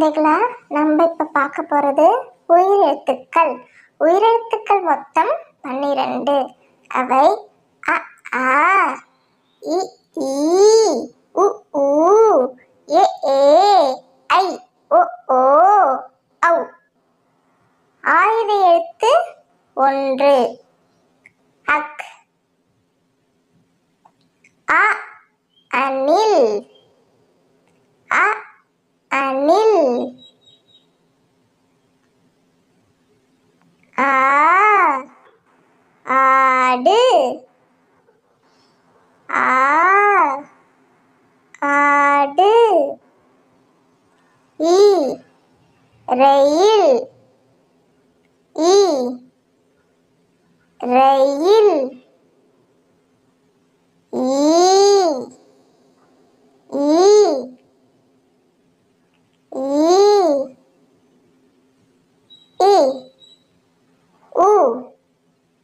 குழந்தைகளா, நம்ம இப்ப பார்க்க போறது உயிரெழுத்துக்கள். உயிரெழுத்துக்கள் மொத்தம் 12. அவை அ, ஆ, இ, ஈ, உ, ஊ, எ, ஐ, ஒ, ஓ, ஔ. ஆயுத எழுத்து 1. அக். அ, அணில். அ, அணில். ஆ, ஆடு. ஆ, ஆடு. ஈ, ரயில். ஈ, ரயில். ஈ, ஈ, ஈ, இ, உ,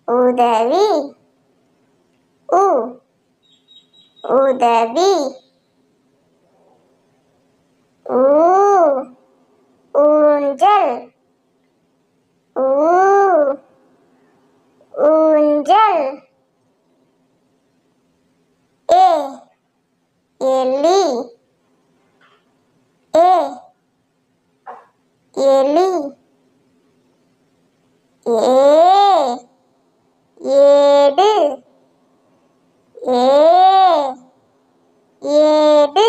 உதவி. உ, உதவி. ஊ, ஊஞ்சல். ஊ, ஊஞ்சல். ஏ, எலி. ஏ, எலி. ஏ, ஏடு. ஏ, ஏடு.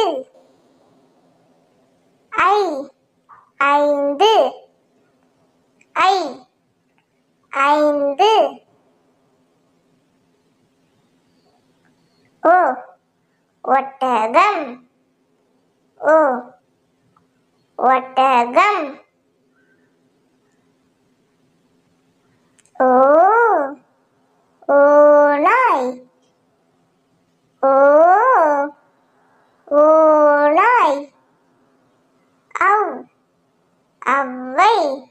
ஐ, ஐந்து. ஐ, ஐந்து. ஓ, ஒட்டகம். ஓ, ஒட்டகம். ஓ, ஓநாய். ஓ, ஓநாய். ஔ, ஔவை.